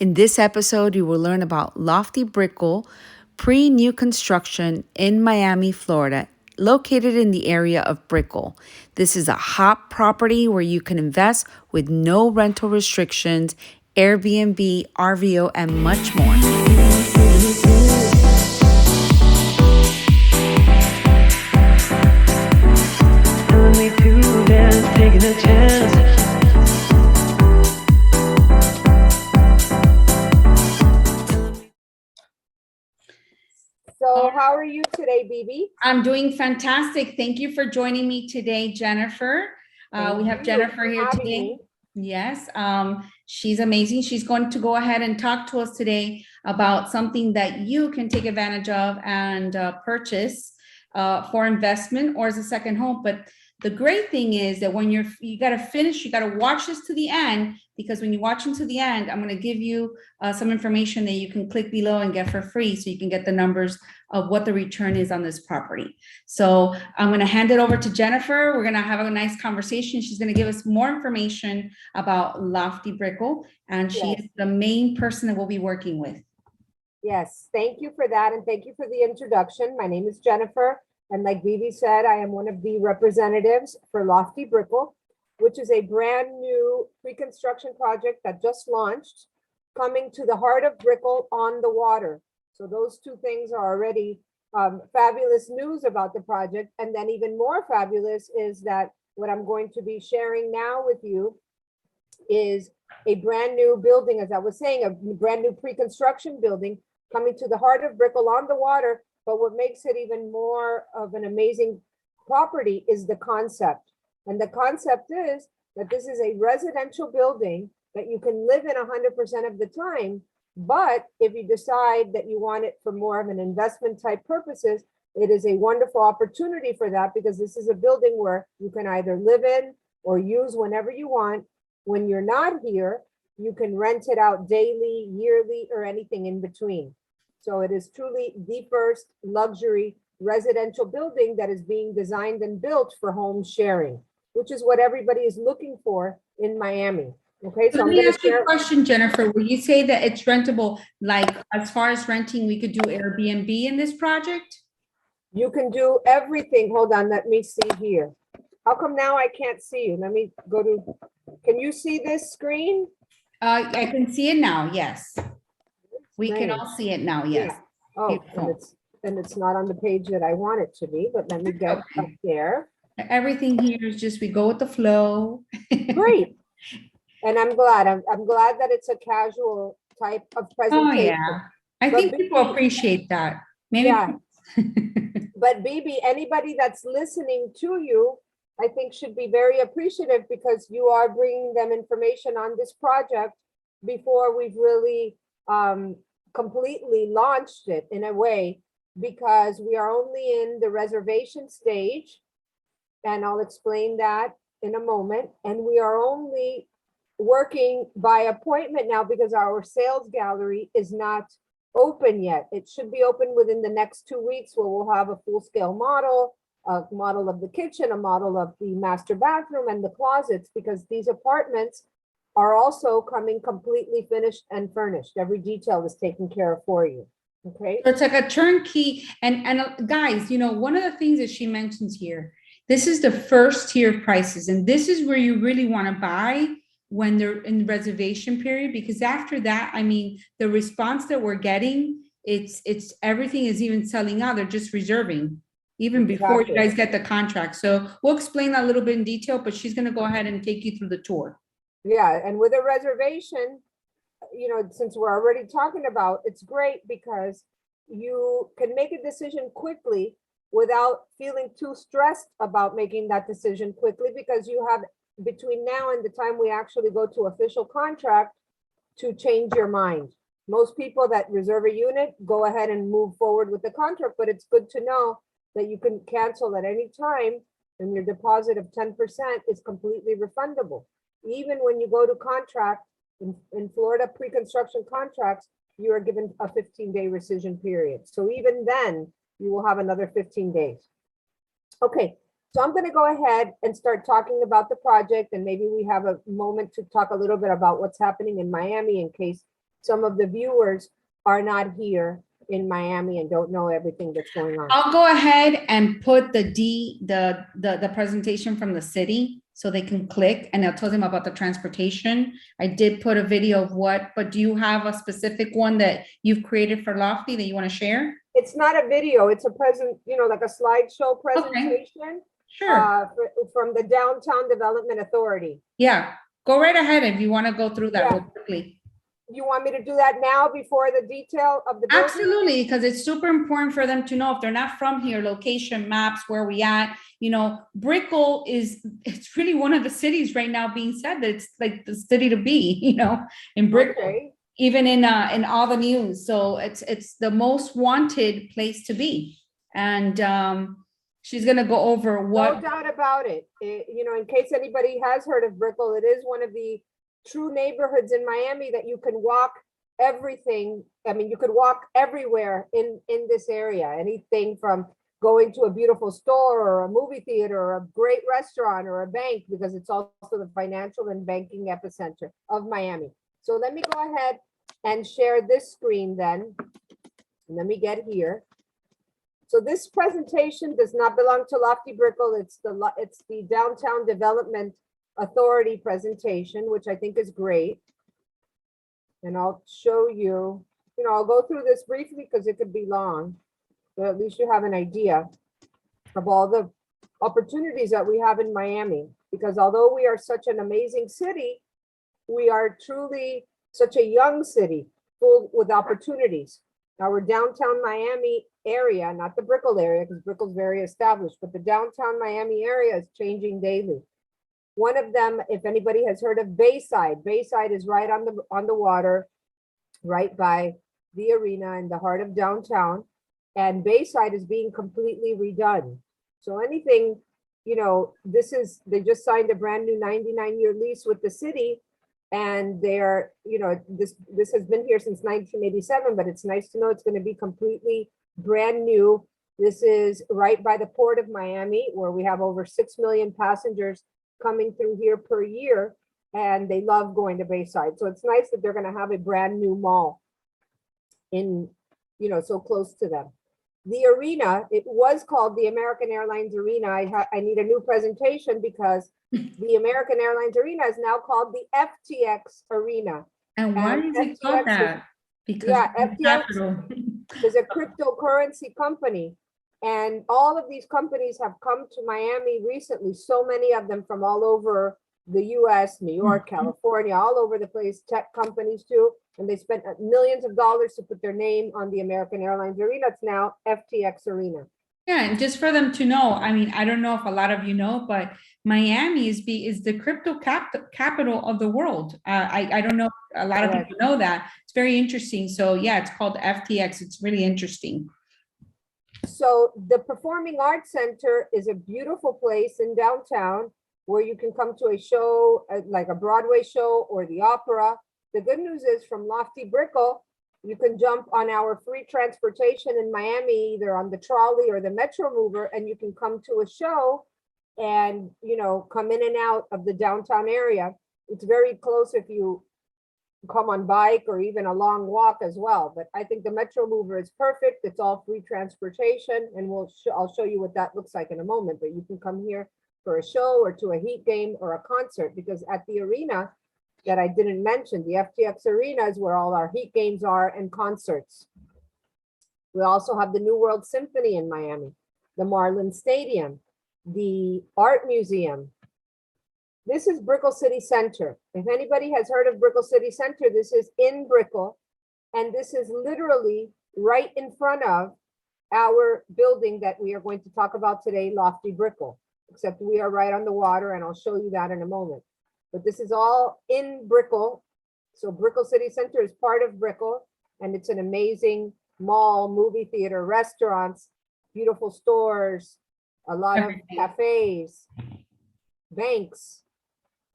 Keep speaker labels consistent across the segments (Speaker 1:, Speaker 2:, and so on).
Speaker 1: In this episode, you will learn about Lofty Brickell, pre-new construction in Miami, Florida, located in the area of Brickell. This is a hot property where you can invest with no rental restrictions, Airbnb, RVO, and much more.
Speaker 2: Taking a chance.
Speaker 3: So how are you today, BB?
Speaker 1: I'm doing fantastic. Thank you for joining me today, Jennifer. We have Jennifer here today. Yes, she's amazing. She's going to go ahead and talk to us today about something that you can take advantage of and purchase for investment or as a second home. But the great thing is that when you got to watch this to the end, because when you watch into the end, I'm going to give you some information that you can click below and get for free, so you can get the numbers of what the return is on this property. So I'm going to hand it over to Jennifer. We're going to have a nice conversation. She's going to give us more information about Lofty Brickell, and she is the main person that we'll be working with.
Speaker 3: Yes, thank you for that, and thank you for the introduction. My name is Jennifer. And like Vivi said, I am one of the representatives for Lofty Brickell, which is a brand new pre-construction project that just launched, coming to the heart of Brickell on the water. So those two things are already fabulous news about the project. And then even more fabulous is that what I'm going to be sharing now with you is a brand new building, as I was saying, a brand new pre-construction building coming to the heart of Brickell on the water. But what makes it even more of an amazing property is the concept. And the concept is that this is a residential building that you can live in 100% of the time. But if you decide that you want it for more of an investment type purposes, it is a wonderful opportunity for that, because this is a building where you can either live in or use whenever you want. When you're not here, you can rent it out daily, yearly, or anything in between. So it is truly the first luxury residential building that is being designed and built for home sharing, which is what everybody is looking for in Miami. Okay,
Speaker 1: so let me ask you a question, Jennifer. Will you say that it's rentable, like as far as renting, we could do Airbnb in this project?
Speaker 3: You can do everything. Hold on, let me see here. How come now I can't see you? Let me go to, can you see this screen?
Speaker 1: I can see it now, yes. We can all see it now, yes.
Speaker 3: Yeah. Oh, and it's not on the page that I want it to be, but let me get up there.
Speaker 1: Everything here is just, we go with the flow.
Speaker 3: Great. And I'm glad that it's a casual type of presentation.
Speaker 1: Oh yeah, I think people appreciate that. Maybe.
Speaker 3: Yeah. But BB, anybody that's listening to you, I think should be very appreciative, because you are bringing them information on this project before we've really completely launched it, in a way, because we are only in the reservation stage, and I'll explain that in a moment. And we are only working by appointment now, because our sales gallery is not open yet. It should be open within the next 2 weeks, where we'll have a full-scale model, a model of the kitchen, a model of the master bathroom and the closets, because these apartments are also coming completely finished and furnished. Every detail is taken care of for you. Okay.
Speaker 1: So it's like a turnkey. And guys, you know, one of the things that she mentions here, this is the first tier of prices. And this is where you really want to buy when they're in the reservation period, because after that, I mean, the response that we're getting, it's everything is even selling out. They're just reserving even before you guys get the contract. So we'll explain that a little bit in detail, but she's going to go ahead and take you through the tour.
Speaker 3: Yeah, and with a reservation, you know, since we're already talking about, it's great because you can make a decision quickly without feeling too stressed about making that decision quickly, because you have between now and the time we actually go to official contract to change your mind. Most people that reserve a unit go ahead and move forward with the contract, but it's good to know that you can cancel at any time, and your deposit of 10% is completely refundable. Even when you go to contract in Florida pre-construction contracts, you are given a 15-day rescission period. So even then, you will have another 15 days. Okay, so I'm going to go ahead and start talking about the project, and maybe we have a moment to talk a little bit about what's happening in Miami in case some of the viewers are not here in Miami and don't know everything that's going on.
Speaker 1: I'll go ahead and put the presentation from the city so they can click, and I'll tell them about the transportation. I did put a video of what, but do you have a specific one that you've created for Lofty that you want to share?
Speaker 3: It's not a video, it's a like a slideshow presentation.
Speaker 1: Sure.
Speaker 3: From the Downtown Development Authority.
Speaker 1: Yeah, go right ahead if you want to go through that
Speaker 3: Yeah.
Speaker 1: real quickly.
Speaker 3: You want me to do that now before the detail of the building?
Speaker 1: Absolutely, because it's super important for them to know if they're not from here, location maps, where we at. Brickell it's really one of the cities right now being said that it's like the city to be, in Brickell,
Speaker 3: Okay.
Speaker 1: even in all the news. So it's the most wanted place to be. And she's gonna go over what.
Speaker 3: No doubt about it. In case anybody has heard of Brickell, it is one of the true neighborhoods in Miami that you can walk everything. I mean, you could walk everywhere in this area, anything from going to a beautiful store or a movie theater or a great restaurant or a bank, because it's also the financial and banking epicenter of Miami. So let me go ahead and share this screen then. And let me get here. So this presentation does not belong to Lofty Brickell. It's the Downtown Development Authority presentation, which I think is great. And I'll show you, I'll go through this briefly because it could be long, but at least you have an idea of all the opportunities that we have in Miami. Because although we are such an amazing city, we are truly such a young city full with opportunities. Our downtown Miami area, not the Brickell area, because Brickell's very established, but the downtown Miami area is changing daily. One of them, if anybody has heard of Bayside, Bayside is right on the water, right by the arena in the heart of downtown. And Bayside is being completely redone. So anything, they just signed a brand new 99-year lease with the city. And they're, this has been here since 1987, but it's nice to know it's going to be completely brand new. This is right by the port of Miami, where we have over 6 million passengers coming through here per year, and they love going to Bayside. So it's nice that they're going to have a brand new mall in, so close to them. The arena, it was called the American Airlines Arena. I need a new presentation because the American Airlines Arena is now called the FTX Arena.
Speaker 1: And why is it called that? Because
Speaker 3: FTX is a cryptocurrency company. And all of these companies have come to Miami recently, so many of them from all over the US, New York, California, all over the place, tech companies too. And they spent millions of dollars to put their name on the American Airlines Arena. It's now FTX Arena.
Speaker 1: Yeah, and just for them to know, I mean, I don't know if a lot of you know, but Miami is the crypto capital of the world. I don't know if a lot of people know that. It's very interesting. So yeah, it's called FTX. It's really interesting.
Speaker 3: So the Performing Arts Center is a beautiful place in downtown where you can come to a show, like a Broadway show or the opera. The good news is from Lofty Brickell, you can jump on our free transportation in Miami, either on the trolley or the Metro Mover, and you can come to a show and, come in and out of the downtown area. It's very close if you come on bike or even a long walk as well. But I think the Metro Mover is perfect. It's all free transportation, and I'll show you what that looks like in a moment. But you can come here for a show or to a Heat game or a concert, because at the arena that I didn't mention, the FTX Arena is where all our Heat games are and concerts. We also have the New World Symphony in Miami, the Marlin Stadium, the Art Museum. This is Brickell City Center. If anybody has heard of Brickell City Center, this is in Brickell, and this is literally right in front of our building that we are going to talk about today, Lofty Brickell, except we are right on the water, and I'll show you that in a moment. But this is all in Brickell. So Brickell City Center is part of Brickell, and it's an amazing mall, movie theater, restaurants, beautiful stores, a lot of cafes, banks.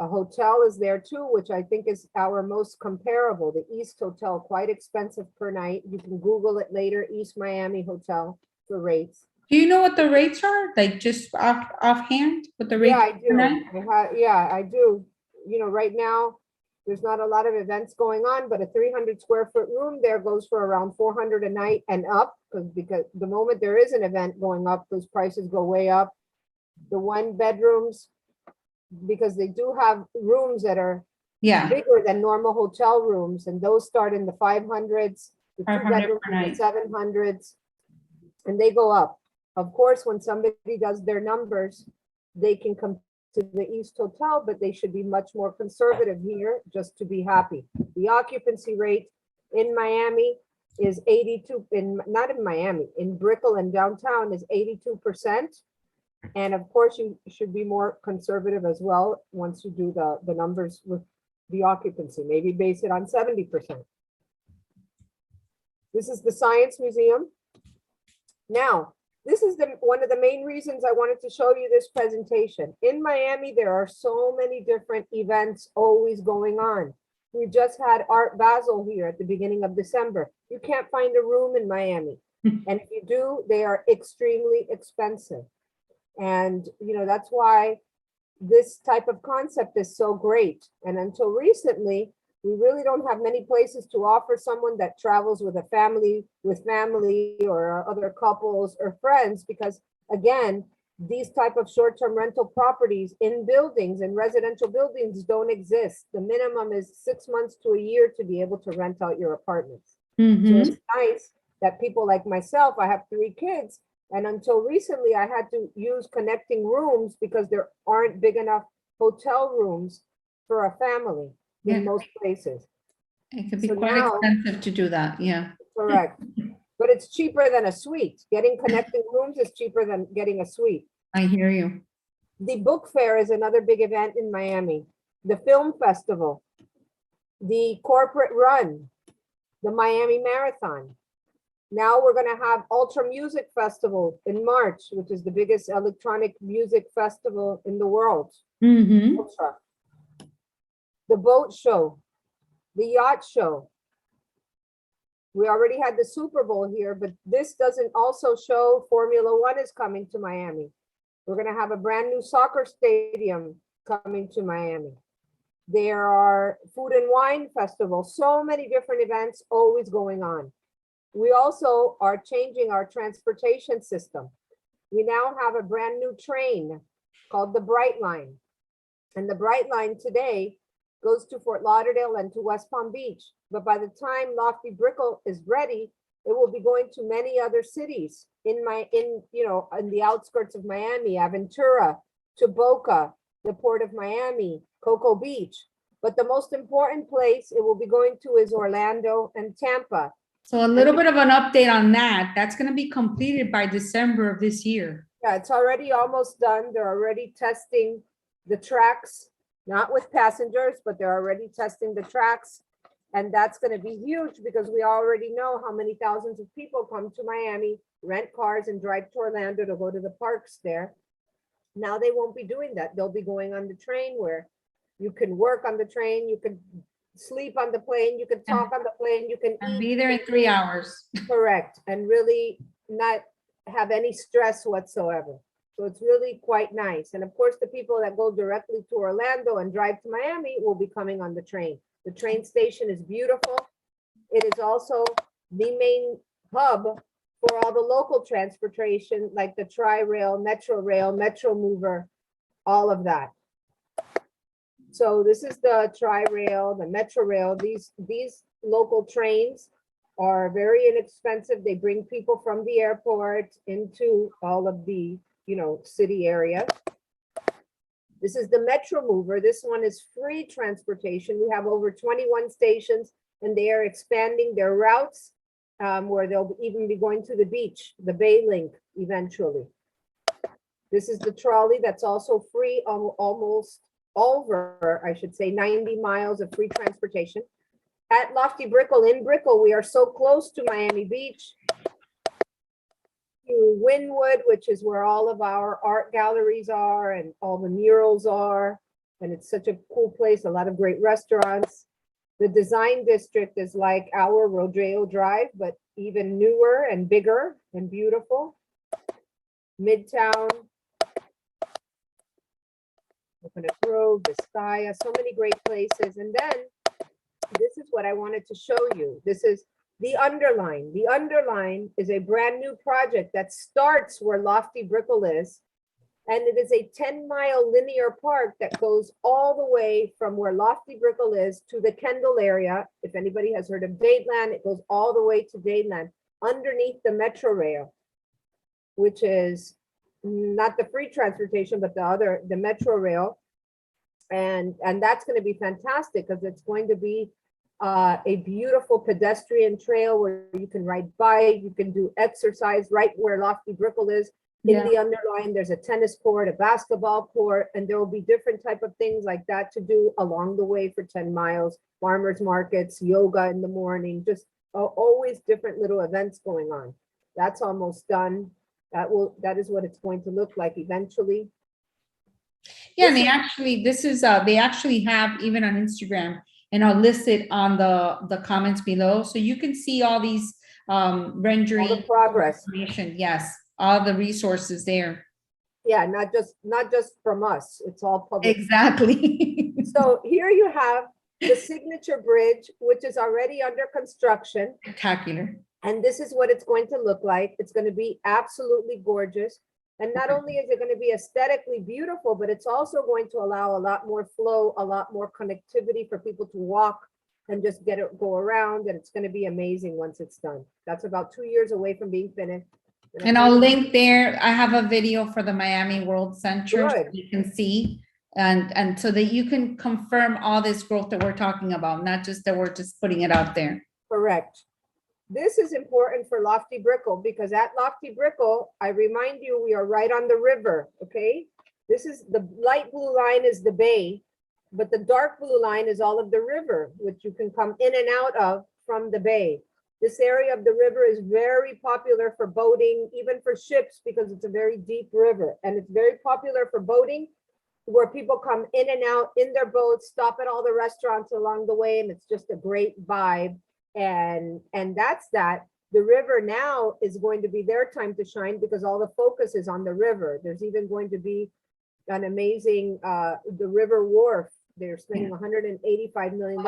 Speaker 3: A hotel is there too, which I think is our most comparable, the East Hotel, quite expensive per night. You can Google it later, East Miami Hotel, for rates.
Speaker 1: Do you know what the rates are? Like just offhand, what the rates?
Speaker 3: Yeah, I do. I do. Right now, There's not a lot of events going on, but a 300 square foot room there goes for around 400 a night and up, because the moment there is an event going up, those prices go way up. The one bedrooms, because they do have rooms that are
Speaker 1: Yeah,
Speaker 3: bigger than normal hotel rooms, and those start in the 500s, the
Speaker 1: 500
Speaker 3: 2 bedrooms
Speaker 1: per
Speaker 3: in the
Speaker 1: night.
Speaker 3: 700s, and they go up. Of course, when somebody does their numbers, they can come to the East Hotel, but they should be much more conservative here just to be happy. The occupancy rate in Miami is 82, not in Miami, in Brickell and downtown is 82%. And of course, you should be more conservative as well once you do the numbers with the occupancy, maybe base it on 70%. This is the Science Museum. Now, this is one of the main reasons I wanted to show you this presentation. In Miami, there are so many different events always going on. We just had Art Basel here at the beginning of December. You can't find a room in Miami. And if you do, they are extremely expensive. And, that's why this type of concept is so great. And until recently, we really don't have many places to offer someone that travels with family or other couples or friends, because again, these type of short-term rental properties in buildings and residential buildings don't exist. The minimum is 6 months to a year to be able to rent out your apartments. So it's nice that people like myself, I have 3 kids, and until recently I had to use connecting rooms because there aren't big enough hotel rooms for a family in most places.
Speaker 1: It could be
Speaker 3: So
Speaker 1: quite
Speaker 3: now-
Speaker 1: expensive to do that, yeah.
Speaker 3: Correct. But it's cheaper than a suite. Getting connecting rooms is cheaper than getting a suite.
Speaker 1: I hear you.
Speaker 3: The book fair is another big event in Miami. The film festival, the corporate run, the Miami Marathon. Now we're going to have Ultra Music Festival in March, which is the biggest electronic music festival in the world. Ultra. The boat show, the yacht show. We already had the Super Bowl here, but this doesn't also show Formula One is coming to Miami. We're going to have a brand new soccer stadium coming to Miami. There are food and wine festivals, so many different events always going on. We also are changing our transportation system. We now have a brand new train called the Bright Line. And the Bright Line today goes to Fort Lauderdale and to West Palm Beach. But by the time Lofty Brickell is ready, it will be going to many other cities in the outskirts of Miami, Aventura, to Boca, the Port of Miami, Cocoa Beach. But the most important place it will be going to is Orlando and Tampa.
Speaker 1: So a little bit of an update on that. That's going to be completed by December of this year.
Speaker 3: Yeah, it's already almost done. They're already testing the tracks, not with passengers, but they're already testing the tracks. And that's going to be huge because we already know how many thousands of people come to Miami, rent cars and drive to Orlando to go to the parks there. Now they won't be doing that. They'll be going on the train where you can work on the train, you can sleep on the plane, you can talk on the plane, you can
Speaker 1: And
Speaker 3: eat.
Speaker 1: be there in 3 hours.
Speaker 3: Correct. And really not have any stress whatsoever. So it's really quite nice. And of course, the people that go directly to Orlando and drive to Miami will be coming on the train. The train station is beautiful. It is also the main hub for all the local transportation, like the Tri-Rail, Metro Mover, all of that. So this is the Tri-Rail, the Metro Rail. These local trains are very inexpensive. They bring people from the airport into all of the, city areas. This is the Metro Mover. This one is free transportation. We have over 21 stations and they are expanding their routes where they'll even be going to the beach, the Bay Link eventually. This is the trolley that's also free, almost over, I should say, 90 miles of free transportation. At Lofty Brickell, in Brickell, we are so close to Miami Beach, to Wynwood, which is where all of our art galleries are and all the murals are. And it's such a cool place, a lot of great restaurants. The design district is like our Rodeo Drive, but even newer and bigger and beautiful. Midtown, Coconut Grove, Vizcaya, so many great places. And then this is what I wanted to show you. This is the Underline. The Underline is a brand new project that starts where Lofty Brickell is. And it is a 10-mile linear park that goes all the way from where Lofty Brickell is to the Kendall area. If anybody has heard of Dadeland, it goes all the way to Dadeland underneath the Metro Rail, which is not the free transportation, but the Metro Rail. And that's going to be fantastic because it's going to be a beautiful pedestrian trail where you can ride bike, you can do exercise right where Lofty Brickell is. In the Underline, there's a tennis court, a basketball court, and there will be different type of things like that to do along the way for 10 miles, farmers markets, yoga in the morning, just always different little events going on. That's almost done. That is what it's going to look like eventually.
Speaker 1: Yeah, and they actually have even on Instagram, and I'll list it on the comments below, so you can see all these rendering
Speaker 3: All the progress.
Speaker 1: information. Yes, all the resources there.
Speaker 3: Yeah, not just from us. It's all public.
Speaker 1: Exactly.
Speaker 3: So here you have the signature bridge, which is already under construction.
Speaker 1: Spectacular.
Speaker 3: And this is what it's going to look like. It's going to be absolutely gorgeous. And not only is it going to be aesthetically beautiful, but it's also going to allow a lot more flow, a lot more connectivity for people to walk and just go around. And it's going to be amazing once it's done. That's about 2 years away from being finished.
Speaker 1: And I'll link there. I have a video for the Miami World Center, so
Speaker 3: Good.
Speaker 1: you can see, and so that you can confirm all this growth that we're talking about, not just that we're just putting it out there.
Speaker 3: Correct. This is important for Lofty Brickell because at Lofty Brickell, I remind you, we are right on the river, okay? This is the light blue line is the bay, but the dark blue line is all of the river, which you can come in and out of from the bay. This area of the river is very popular for boating, even for ships, because it's a very deep river. And it's very popular for boating, where people come in and out in their boats, stop at all the restaurants along the way, and it's just a great vibe. And that's that. The river now is going to be their time to shine because all the focus is on the river. There's even going to be an amazing the river wharf. They're spending $185 million.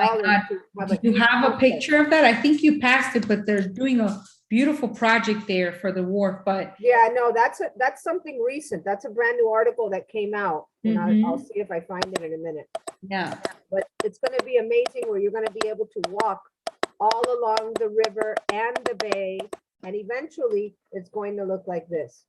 Speaker 1: You have a picture of that? I think you passed it, but they're doing a beautiful project there for the wharf. But
Speaker 3: yeah, no, that's something recent. That's a brand new article that came out, and I'll see if I find it in a minute.
Speaker 1: Yeah,
Speaker 3: but it's going to be amazing where you're going to be able to walk all along the river and the bay, and eventually it's going to look like this.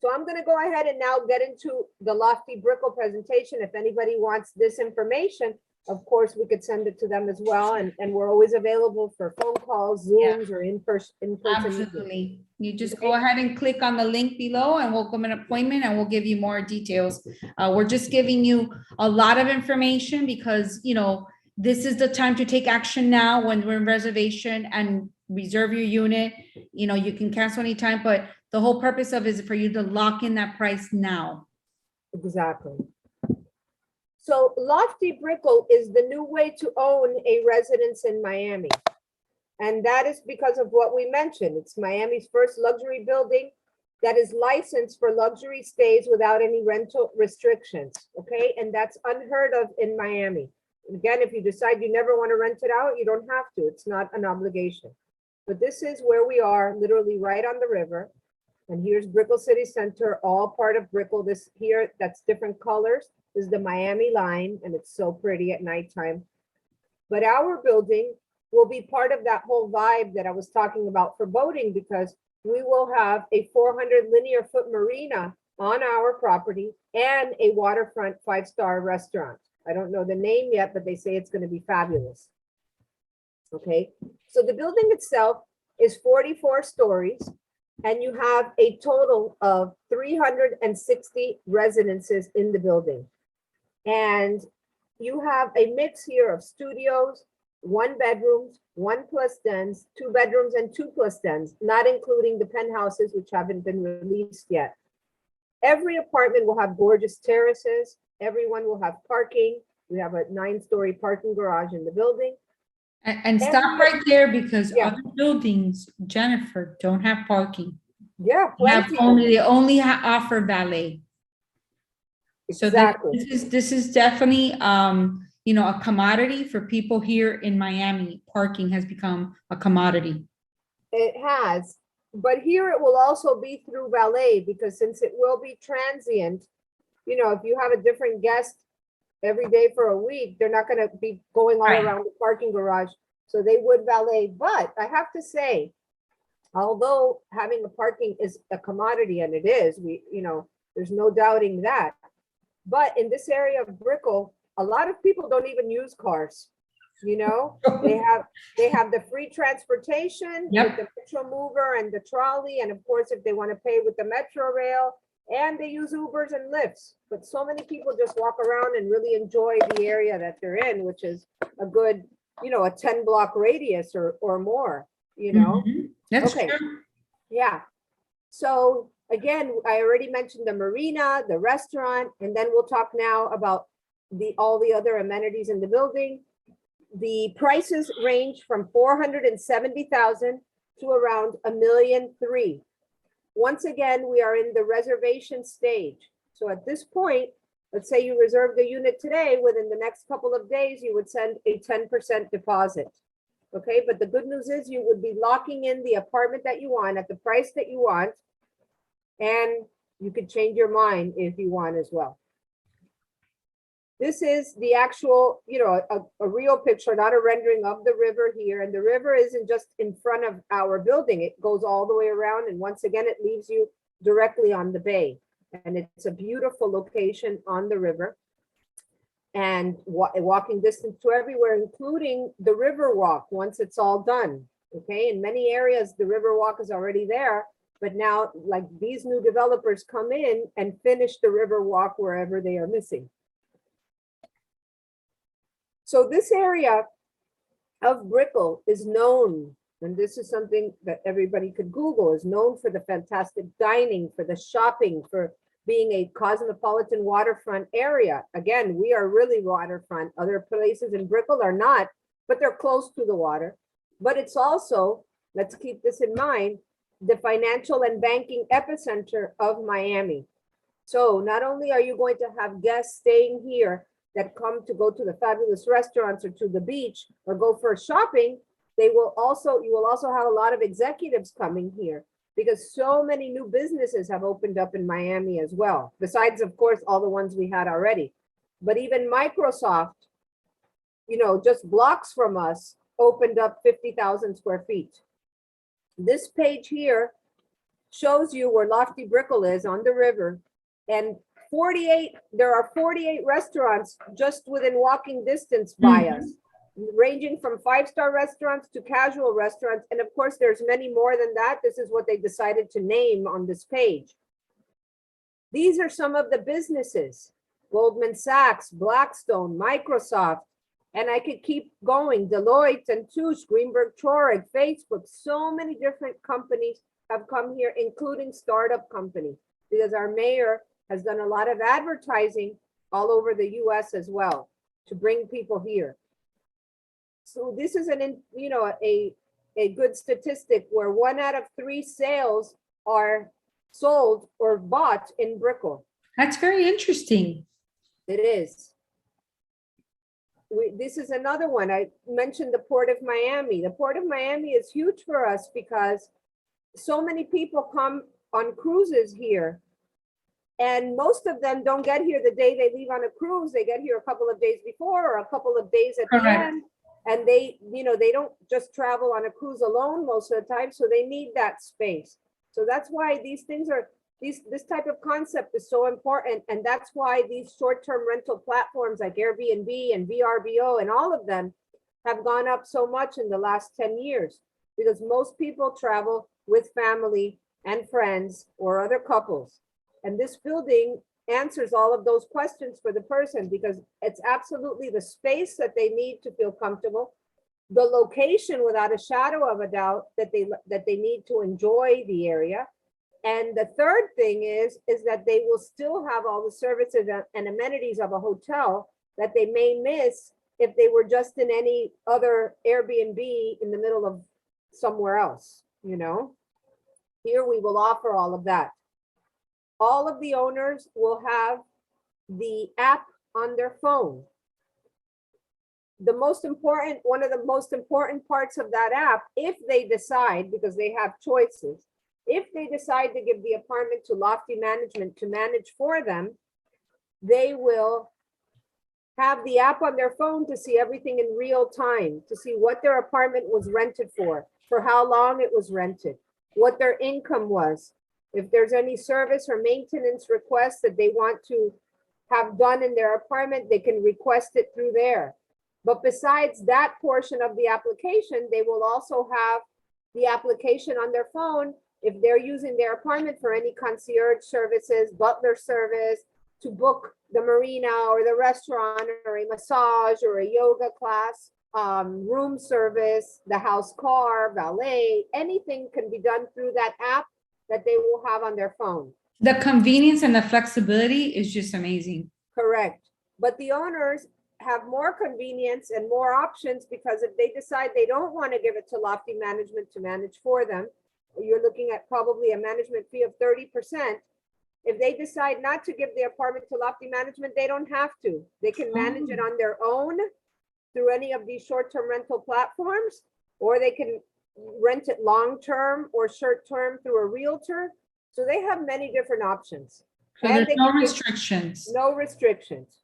Speaker 3: So I'm going to go ahead and now get into the Lofty Brickell presentation. If anybody wants this information, of course, we could send it to them as well. And we're always available for phone calls, Zooms, or in-person.
Speaker 1: absolutely. You just go ahead and click on the link below and we'll come an appointment and we'll give you more details. We're just giving you a lot of information because, you know, this is the time to take action now when we're in reservation and reserve your unit. You know, you can cancel anytime, but the whole purpose of it is for you to lock in that price now.
Speaker 3: Exactly. So Lofty Brickell is the new way to own a residence in Miami. And that is because of what we mentioned. It's Miami's first luxury building that is licensed for luxury stays without any rental restrictions, okay? And that's unheard of in Miami. Again, if you decide you never want to rent it out, you don't have to. It's not an obligation. But this is where we are, literally right on the river. And here's Brickell City Center, all part of Brickell. This here, that's different colors, is the Miami line, and it's so pretty at nighttime. But our building will be part of that whole vibe that I was talking about for boating, because we will have a 400 linear foot marina on our property and a waterfront 5-star restaurant. I don't know the name yet, but they say it's going to be fabulous. Okay, so the building itself is 44 stories. And you have a total of 360 residences in the building. And you have a mix here of studios, 1 bedrooms, 1+ dens, 2 bedrooms, and 2+ dens, not including the penthouses, which haven't been released yet. Every apartment will have gorgeous terraces. Everyone will have parking. We have a 9-story parking garage in the building.
Speaker 1: And stop right there because other buildings, Jennifer, don't have parking.
Speaker 3: Yeah,
Speaker 1: They only offer valet.
Speaker 3: Exactly.
Speaker 1: So this is definitely a commodity for people here in Miami. Parking has become a commodity.
Speaker 3: It has, but here it will also be through valet, because since it will be transient, if you have a different guest every day for a week, they're not gonna be going all
Speaker 1: Right.
Speaker 3: around the parking garage. So they would valet, but I have to say, although having a parking is a commodity, and it is, there's no doubting that. But in this area of Brickell, a lot of people don't even use cars. They have the free transportation
Speaker 1: Yep.
Speaker 3: with the Metro Mover and the trolley, and of course, if they want to pay with the Metro Rail, and they use Ubers and Lyfts. But so many people just walk around and really enjoy the area that they're in, which is a good, a 10-block radius or more.
Speaker 1: Mhm. That's
Speaker 3: Okay.
Speaker 1: true.
Speaker 3: Yeah. So again, I already mentioned the marina, the restaurant, and then we'll talk now about all the other amenities in the building. The prices range from 470,000 to around $1.3 million. Once again, we are in the reservation stage. So at this point, let's say you reserved a unit today, within the next couple of days, you would send a 10% deposit. Okay, but the good news is you would be locking in the apartment that you want at the price that you want, and you could change your mind if you want as well. This is the actual, a real picture, not a rendering of the river here. And the river isn't just in front of our building. It goes all the way around. And once again, it leaves you directly on the bay. And it's a beautiful location on the river. And walking distance to everywhere, including the river walk once it's all done. Okay, in many areas, the river walk is already there. But now, like, these new developers come in and finish the river walk wherever they are missing. So this area of Brickell is known, and this is something that everybody could Google, is known for the fantastic dining, for the shopping, for being a cosmopolitan waterfront area. Again, we are really waterfront. Other places in Brickell are not, but they're close to the water. But it's also, let's keep this in mind, the financial and banking epicenter of Miami. So not only are you going to have guests staying here that come to go to the fabulous restaurants or to the beach or go for shopping, you will also have a lot of executives coming here, because so many new businesses have opened up in Miami as well, besides, of course, all the ones we had already. But even Microsoft, just blocks from us, opened up 50,000 square feet. This page here shows you where Lofty Brickell is on the river, and there are 48 restaurants just within walking distance by us, ranging from 5-star restaurants to casual restaurants. And of course, there's many more than that. This is what they decided to name on this page. These are some of the businesses: Goldman Sachs, Blackstone, Microsoft, and I could keep going. Deloitte and Touche, Greenberg Traurig, Facebook. So many different companies have come here, including startup companies, because our mayor has done a lot of advertising all over the US as well to bring people here. So this is a good statistic, where 1 out of 3 sales are sold or bought in Brickell.
Speaker 1: That's very interesting.
Speaker 3: It is. This is another one. I mentioned the Port of Miami. The Port of Miami is huge for us because so many people come on cruises here. And most of them don't get here the day they leave on a cruise. They get here a couple of days before or a couple of days at the end. And they don't just travel on a cruise alone most of the time. So they need that space. So that's why these things are, this type of concept is so important. And that's why these short-term rental platforms like Airbnb and VRBO and all of them have gone up so much in the last 10 years, because most people travel with family and friends or other couples. And this building answers all of those questions for the person, because it's absolutely the space that they need to feel comfortable, the location without a shadow of a doubt that they need to enjoy the area. And the third thing is that they will still have all the services and amenities of a hotel that they may miss if they were just in any other Airbnb in the middle of somewhere else, Here we will offer all of that. All of the owners will have the app on their phone. one of the most important parts of that app, if they decide, because they have choices, if they decide to give the apartment to Lofty Management to manage for them, they will have the app on their phone to see everything in real time, to see what their apartment was rented for how long it was rented, what their income was, if there's any service or maintenance requests that they want to have done in their apartment, they can request it through there. But besides that portion of the application, they will also have the application on their phone if they're using their apartment for any concierge services, butler service, to book the marina or the restaurant or a massage or a yoga class, room service, the house car, valet, anything can be done through that app that they will have on their phone.
Speaker 1: The convenience and the flexibility is just amazing.
Speaker 3: Correct. But the owners have more convenience and more options, because if they decide they don't want to give it to Lofty Management to manage for them, you're looking at probably a management fee of 30%. If they decide not to give the apartment to Lofty Management, they don't have to. They can manage it on their own through any of these short-term rental platforms, or they can rent it long-term or short-term through a realtor. So they have many different options.
Speaker 1: So
Speaker 3: And
Speaker 1: there's
Speaker 3: they
Speaker 1: no
Speaker 3: can get
Speaker 1: restrictions.
Speaker 3: no restrictions.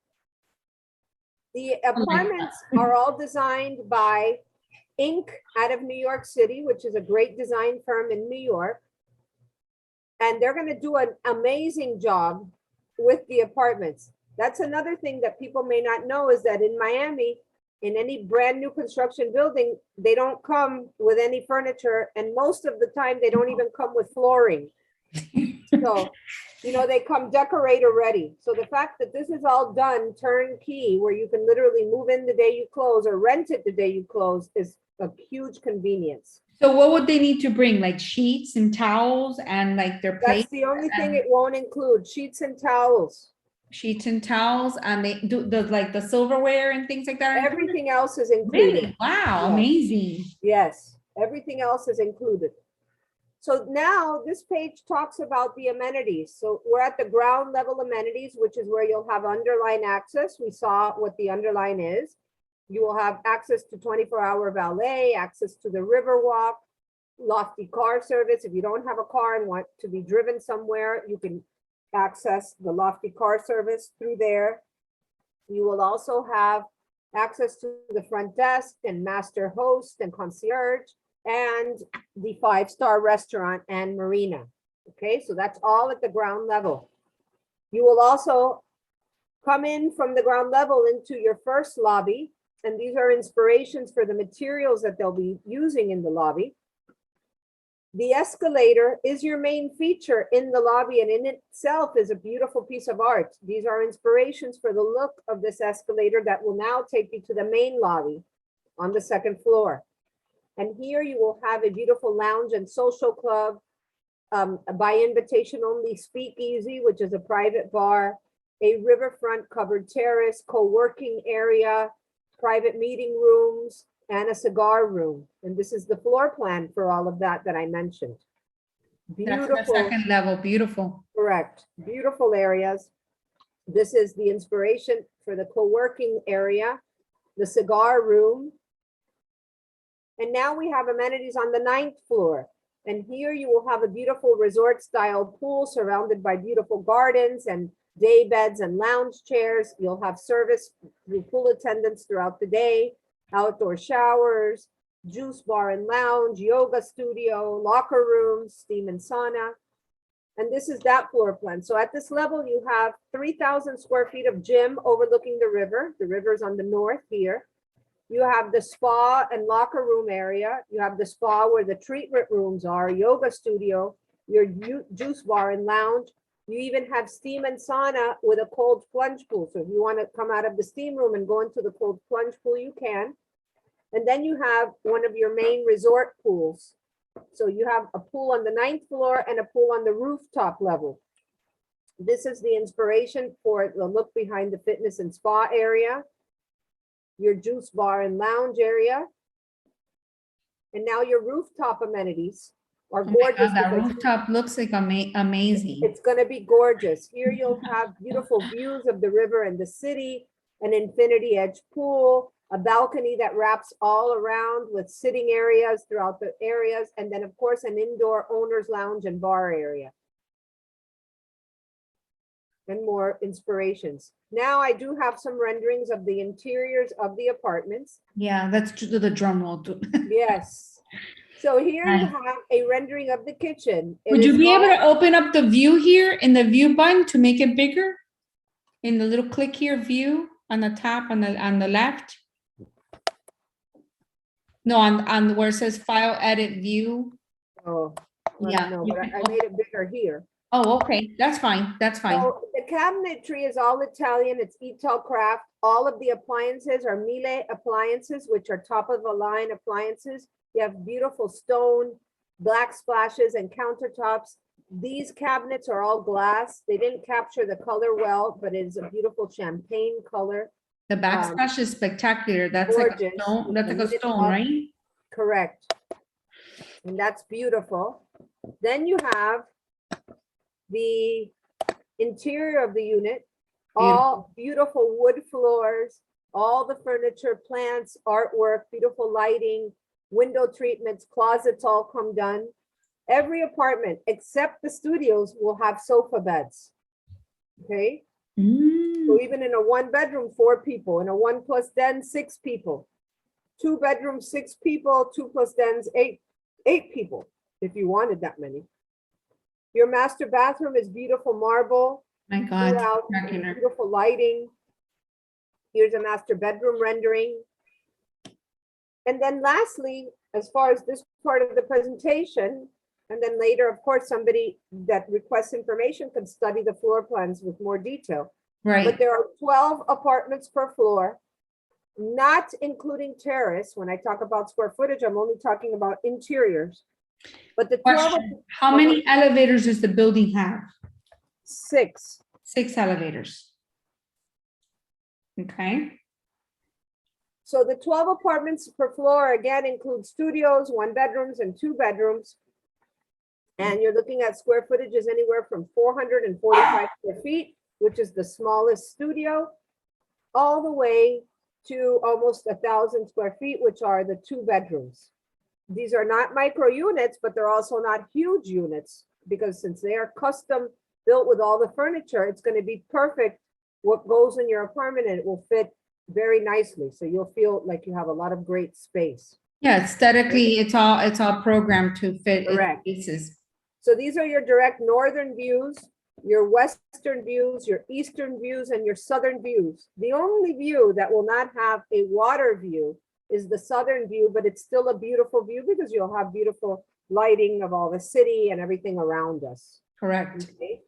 Speaker 3: The apartments are all designed by Inc. out of New York City, which is a great design firm in New York. And they're going to do an amazing job with the apartments. That's another thing that people may not know, is that in Miami, in any brand new construction building, they don't come with any furniture. And most of the time, they don't even come with flooring. So, they come decorator ready. So the fact that this is all done turnkey, where you can literally move in the day you close or rent it the day you close, is a huge convenience.
Speaker 1: So what would they need to bring? Like sheets and towels and like their plates?
Speaker 3: That's the only thing it won't include, sheets and towels.
Speaker 1: Sheets and towels, and they do the silverware and things like that?
Speaker 3: Everything else is included.
Speaker 1: Really? Wow,
Speaker 3: Yes.
Speaker 1: amazing.
Speaker 3: Yes, everything else is included. So now this page talks about the amenities. So we're at the ground level amenities, which is where you'll have underline access. We saw what the underline is. You will have access to 24-hour valet, access to the Riverwalk, Lofty car service. If you don't have a car and want to be driven somewhere, you can access the Lofty car service through there. You will also have access to the front desk and master host and concierge, and the 5-star restaurant and marina. Okay, so that's all at the ground level. You will also come in from the ground level into your first lobby, and these are inspirations for the materials that they'll be using in the lobby. The escalator is your main feature in the lobby, and in itself is a beautiful piece of art. These are inspirations for the look of this escalator that will now take you to the main lobby on the 2nd floor. And here you will have a beautiful lounge and social club, by invitation only speakeasy, which is a private bar, a riverfront covered terrace, co-working area, private meeting rooms, and a cigar room. And this is the floor plan for all of that I mentioned.
Speaker 1: That's
Speaker 3: Beautiful.
Speaker 1: the 2nd level, beautiful.
Speaker 3: Correct. Beautiful areas. This is the inspiration for the co-working area, the cigar room. And now we have amenities on the 9th floor. And here you will have a beautiful resort style pool surrounded by beautiful gardens and day beds and lounge chairs. You'll have service through pool attendants throughout the day, outdoor showers, juice bar and lounge, yoga studio, locker rooms, steam and sauna. And this is that floor plan. So at this level, you have 3,000 square feet of gym overlooking the river. The river's on the north here. You have the spa and locker room area. You have the spa where the treatment rooms are, yoga studio, your juice bar and lounge. You even have steam and sauna with a cold plunge pool. So if you want to come out of the steam room and go into the cold plunge pool, you can. And then you have one of your main resort pools. So you have a pool on the 9th floor and a pool on the rooftop level. This is the inspiration for the look behind the fitness and spa area, your juice bar and lounge area. And now your rooftop amenities are gorgeous.
Speaker 1: That rooftop looks like amazing.
Speaker 3: It's going to be gorgeous. Here you'll have beautiful views of the river and the city, an infinity edge pool, a balcony that wraps all around with sitting areas throughout the areas, and then of course an indoor owner's lounge and bar area. And more inspirations. Now I do have some renderings of the interiors of the apartments.
Speaker 1: Yeah, let's do the drum roll too.
Speaker 3: Yes. So here you
Speaker 1: Nice.
Speaker 3: have a rendering of the kitchen. It
Speaker 1: Would you
Speaker 3: is
Speaker 1: be able
Speaker 3: all-
Speaker 1: to open up the view here in the view button to make it bigger? In the little click here, view on the top on the left? No, on where it says file edit view.
Speaker 3: Oh, well,
Speaker 1: Yeah,
Speaker 3: no,
Speaker 1: you
Speaker 3: but
Speaker 1: can
Speaker 3: I made it bigger here.
Speaker 1: Oh, okay, that's fine, that's fine.
Speaker 3: So the cabinetry is all Italian. It's Ital craft. All of the appliances are Miele appliances, which are top of the line appliances. You have beautiful stone, black splashes and countertops. These cabinets are all glass. They didn't capture the color well, but it is a beautiful champagne color.
Speaker 1: The backsplash is spectacular. That's like a
Speaker 3: Gorgeous.
Speaker 1: stone, that's like a
Speaker 3: Lit
Speaker 1: stone,
Speaker 3: up.
Speaker 1: right?
Speaker 3: Correct. And that's beautiful. Then you have the interior of the unit, all beautiful wood floors, all the furniture, plants, artwork, beautiful lighting, window treatments, closets all come done. Every apartment except the studios will have sofa beds. Okay,
Speaker 1: Mm,
Speaker 3: so even in a 1 bedroom, 4 people, in a 1+ den, 6 people, 2 bedrooms, 6 people, 2+ dens, 8 people, if you wanted that many. Your master bathroom is beautiful marble
Speaker 1: my God,
Speaker 3: throughout, and
Speaker 1: spectacular.
Speaker 3: beautiful lighting. Here's a master bedroom rendering. And then lastly, as far as this part of the presentation, and then later, of course, somebody that requests information can study the floor plans with more detail. But
Speaker 1: Right,
Speaker 3: there are 12 apartments per floor, not including terrace. When I talk about square footage, I'm only talking about interiors. But the 12,
Speaker 1: question, how many elevators does the building have?
Speaker 3: 6.
Speaker 1: 6 elevators. Okay,
Speaker 3: So the 12 apartments per floor again include studios, 1 bedrooms and 2 bedrooms. And you're looking at square footages anywhere from 445 square feet, which is the smallest studio, all the way to almost 1,000 square feet, which are the 2 bedrooms. These are not micro units, but they're also not huge units, because since they are custom built with all the furniture, it's going to be perfect what goes in your apartment, and it will fit very nicely. So you'll feel like you have a lot of great space.
Speaker 1: yeah, aesthetically, it's all programmed to fit its
Speaker 3: Correct.
Speaker 1: pieces.
Speaker 3: So these are your direct northern views, your western views, your eastern views, and your southern views. The only view that will not have a water view is the southern view, but it's still a beautiful view because you'll have beautiful lighting of all the city and everything around us.
Speaker 1: Correct.
Speaker 3: Okay.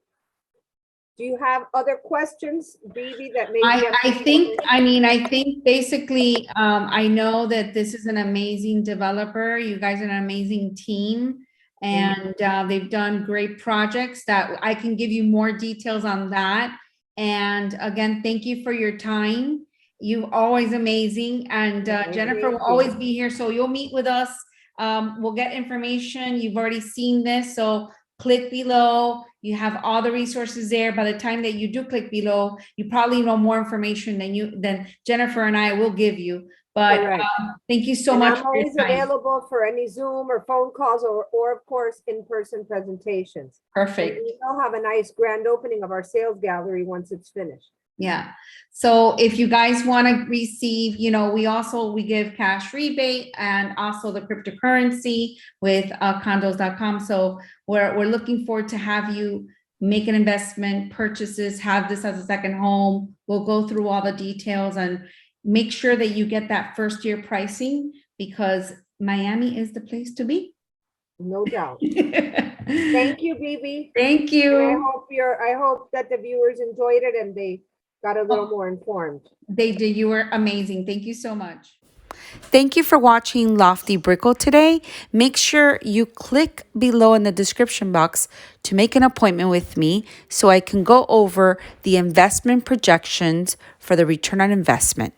Speaker 3: Do you have other questions, Bibi, that maybe?
Speaker 1: I think basically, I know that this is an amazing developer. You guys are an amazing team. And they've done great projects that I can give you more details on that. And again, thank you for your time. You're always amazing. And Jennifer will always be here. So you'll meet with us. We'll get information. You've already seen this. So click below. You have all the resources there. By the time that you do click below, you probably know more information than Jennifer and I will give you. But thank you so much.
Speaker 3: I'm always available for any Zoom or phone calls or of course, in-person presentations.
Speaker 1: Perfect.
Speaker 3: And we'll have a nice grand opening of our sales gallery once it's finished.
Speaker 1: Yeah. So if you guys want to receive, we give cash rebate and also the cryptocurrency with condos.com. So we're looking forward to have you make an investment, purchases, have this as a second home. We'll go through all the details and make sure that you get that first year pricing, because Miami is the place to be.
Speaker 3: No doubt. Thank you, Bibi.
Speaker 1: Thank you.
Speaker 3: And I hope that the viewers enjoyed it and they got a little more informed.
Speaker 1: They did. You were amazing. Thank you so much.
Speaker 4: Thank you for watching Lofty Brickell today. Make sure you click below in the description box to make an appointment with me so I can go over the investment projections for the return on investment.